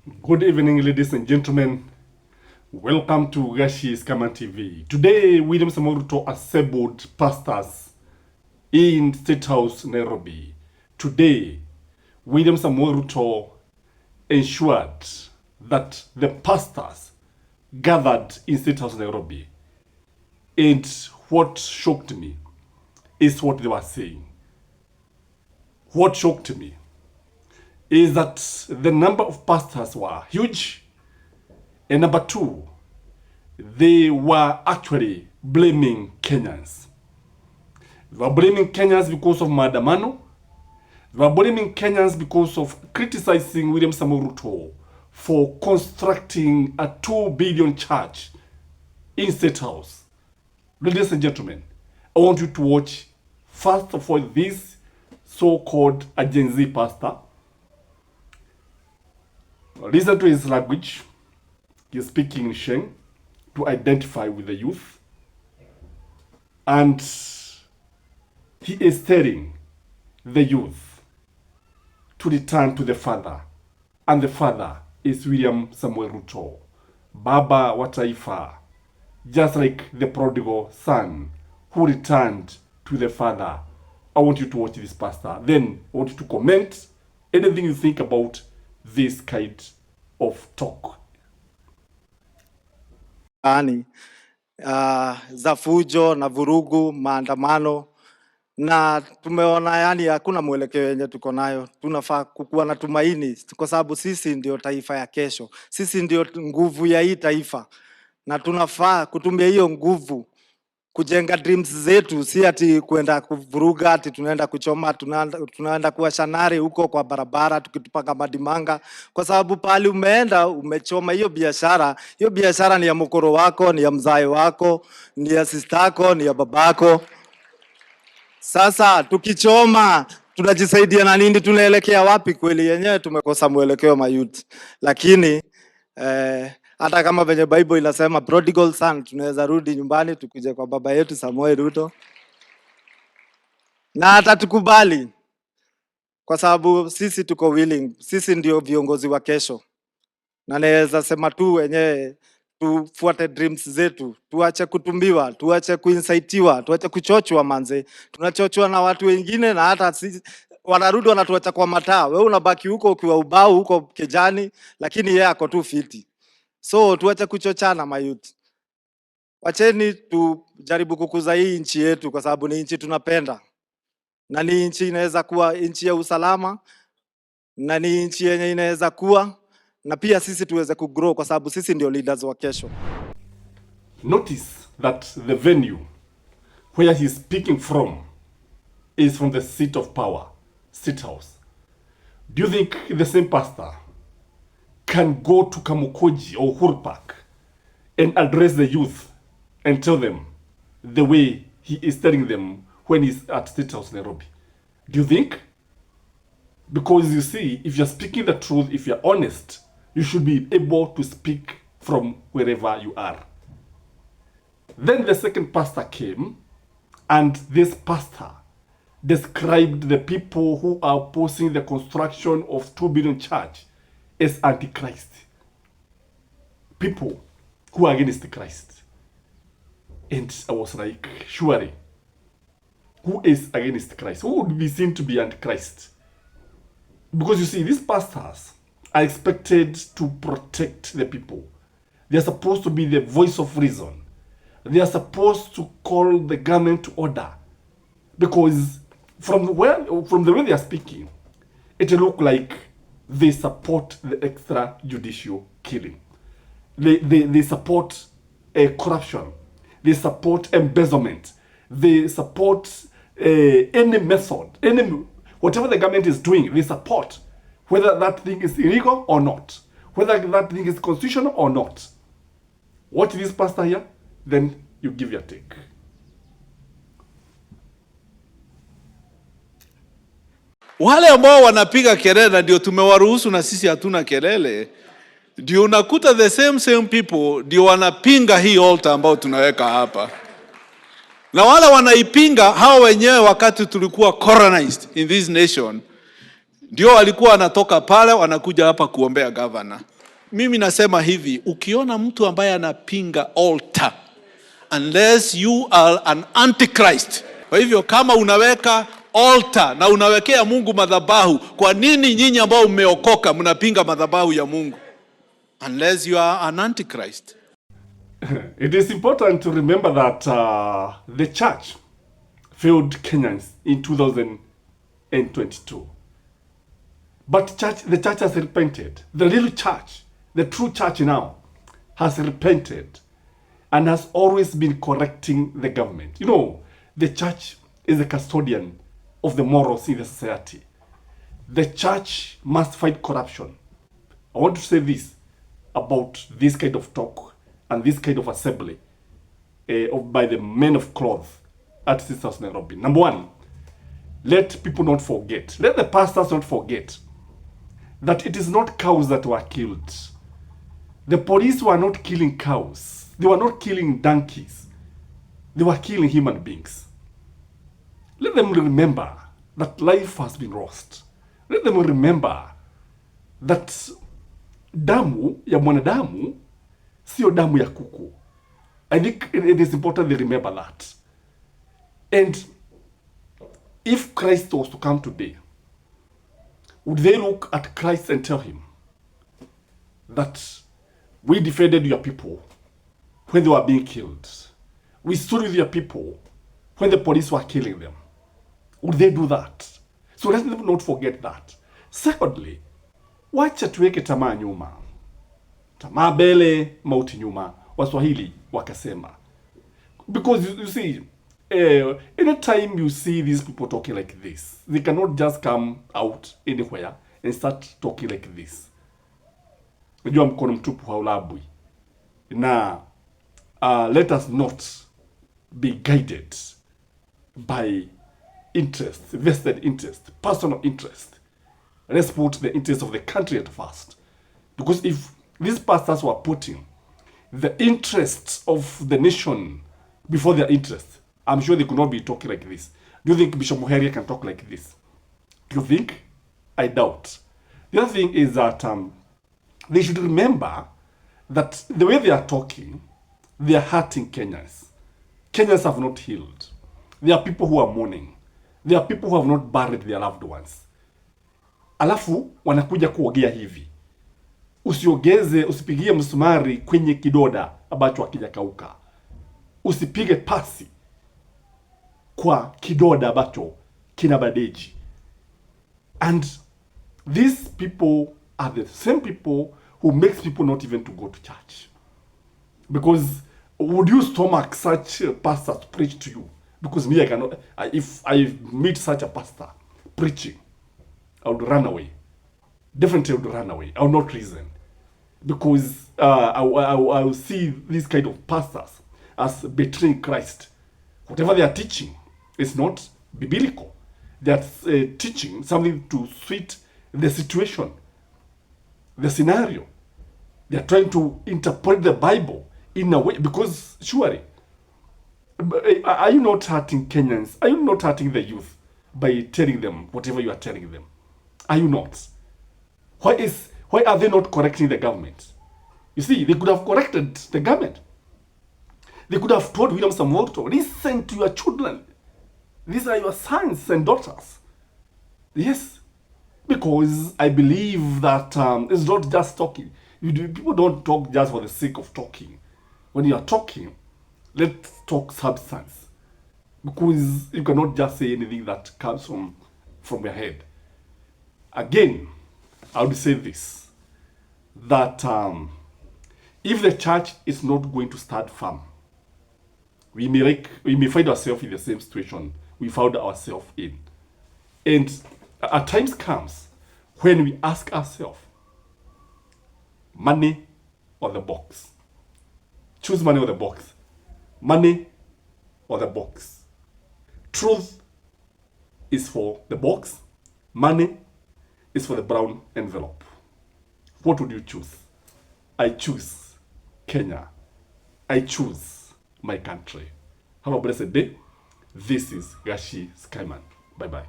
Good evening, ladies and gentlemen. Welcome to Gashi's Kaman TV. Today, William Samoei Ruto assembled pastors in Statehouse, Nairobi. Today, William Samoei Ruto ensured that the pastors gathered in Statehouse, Nairobi. And what shocked me is what they were saying. What shocked me is that the number of pastors were huge, and number two, they were actually blaming Kenyans. They were blaming Kenyans because of maandamano. They were blaming Kenyans because of criticizing William Samoei Ruto for constructing a 2 billion church in State House. Ladies and gentlemen, I want you to watch first of all this so-called Gen Z pastor. Listen to his language. He is speaking in Sheng to identify with the youth. And he is telling the youth to return to the father. And the father is William Samoei Ruto, Baba wa Taifa, just like the prodigal son who returned to the father. I want you to watch this pastor. Then I want you to comment anything you think about this kind of talk. Za fujo na vurugu, maandamano, na tumeona yani hakuna mwelekeo yenye tuko nayo. Tunafaa kukuwa na tumaini kwa sababu sisi ndio taifa ya kesho. Sisi ndio nguvu ya hii taifa. Na tunafaa kutumia hiyo nguvu kujenga dreams zetu, si ati kwenda kuvuruga, ati tunaenda kuchoma, tunaenda kuwasha nari huko kwa barabara tukitupaka madimanga, kwa sababu pali umeenda umechoma hiyo biashara ni ya mkoro wako, ni ya mzae wako, ni ya sistako, ni ya babako. Sasa tukichoma tunajisaidia na nini? Tunaelekea wapi? Kweli yenyewe tumekosa mwelekeo mayouth. Lakini hata kama venye Bible inasema prodigal son, tunaweza rudi nyumbani tukuje kwa baba yetu Samoei Ruto na atatukubali, kwa sababu sisi tuko willing. Sisi ndio viongozi wa kesho, na naweza sema tu wenyewe tufuate dreams zetu, tuache kutumbiwa, tuache kuinsaitiwa, tuache kuchochwa. Manze tunachochwa na watu wengine, na hata sisi wanarudi wanatuacha kwa mataa. Wewe unabaki huko ukiwa ubao huko kijani, lakini yeye ako tu fiti. So tuache kuchochana mayouth. Wacheni tujaribu kukuza hii nchi yetu, kwa sababu ni nchi tunapenda. Na ni nchi inaweza kuwa nchi ya usalama, na ni nchi yenye inaweza kuwa, na pia sisi tuweze kugrow kwa sababu sisi ndio leaders wa kesho. Notice that the venue where he's speaking from is from the seat of power, State House. Do you think the same pastor can go to Kamukoji or Uhuru Park and address the youth and tell them the way he is telling them when he's at State House, Nairobi? Do you think? Because you see, if you're speaking the truth, if you're honest, you should be able to speak from wherever you are. Then the second pastor came, and this pastor described the people who are opposing the construction of 2 billion church as antichrist. People who are against Christ. And I was like, surely, who is against Christ? Who would be seen to be antichrist? Because you see, these pastors are expected to protect the people. They are supposed to be the voice of reason. They are supposed to call the government to order. Because from the way they are speaking, it looks like they support the extrajudicial killing. They support corruption. They support embezzlement. They support any method, whatever the government is doing, they support, whether that thing is illegal or not, whether that thing is constitutional or not. Watch this pastor here, then you give your take. Wale ambao wanapiga kelele ndio tumewaruhusu, na sisi hatuna kelele. Ndio unakuta the same people ndio wanapinga hii altar ambao tunaweka hapa. Na wale wanaipinga hao wenyewe, wakati tulikuwa colonized in this nation, ndio walikuwa wanatoka pale wanakuja hapa kuombea governor. Mimi nasema hivi, ukiona mtu ambaye anapinga altar, unless you are an antichrist. Kwa hivyo kama unaweka altar na unawekea Mungu madhabahu, kwa nini nyinyi ambao mmeokoka mnapinga madhabahu ya Mungu? Unless you are an antichrist. It is important to remember that the church failed Kenyans in 2022. But the church has repented. The real church, the true church now, has repented and has always been correcting the government. You know, the church is a custodian of the morals in the society. The church must fight corruption. I want to say this about this kind of talk and this kind of assembly by the men of cloth at Statehouse, Nairobi. Number one, let people not forget, let the pastors not forget that it is not cows that were killed. The police were not killing cows. They were not killing donkeys. They were killing human beings. Let them remember that life has been lost. Let them remember that damu ya mwanadamu sio damu ya kuku. I think it is important they remember that. And if Christ was to come today, would they look at Christ and tell him that we defended your people when they were being killed? We stood with your people when the police were killing them. Would they do that? So let them not forget that. Secondly, wacha tuweke tamaa nyuma. Tamaa mbele, mauti nyuma. Waswahili wakasema. Because you see, anytime you see these people talking like this, they cannot just come out anywhere and start talking like this. Unajua mkono mtupu haulabwi. Na let us not be guided by interest, vested interest, personal interest. Let's put the interest of the country at first. Because if these pastors were putting the interests of the nation before their interests, I'm sure they could not be talking like this. Do you think Bishop Muheria can talk like this? Do you think? I doubt. The other thing is that they should remember that the way they are talking, they are hurting Kenyans. Kenyans have not healed. There are people who are mourning. There are people who have not buried their loved ones. Alafu wanakuja kuogea hivi. Usiogeze, usipigie msumari kwenye kidoda ambacho hakijakauka. Usipige pasi kwa kidoda ambacho kina badeji. And these people are the same people who makes people not even to go to church. Because would you stomach such a pastor to preach to you? Because me, I cannot. If I meet such a pastor preaching, I would run away. Definitely would run away. I would not reason. Because I will see these kind of pastors as betraying Christ. Whatever they are teaching is not biblical. They are teaching something to suit the situation, the scenario. They are trying to interpret the Bible in a way, because surely, are you not hurting Kenyans? Are you not hurting the youth by telling them whatever you are telling them? Are you not? Why are they not correcting the government? You see, they could have corrected the government. They could have told William Samoei, listen to your children. These are your sons and daughters. Yes, because I believe that it's not just talking. People don't talk just for the sake of talking. When you are talking, let's talk substance. Because you cannot just say anything that comes from your head. Again, I would say this, that if the church is not going to stand firm, we may find ourselves in the same situation we found ourselves in. And at times comes when we ask ourselves, money or the box? Choose money or the box. Money or the box. Truth is for the box. Money is for the brown envelope. What would you choose? I choose Kenya. I choose my country. Have a blessed day. This is Gashi Skyman. Bye-bye.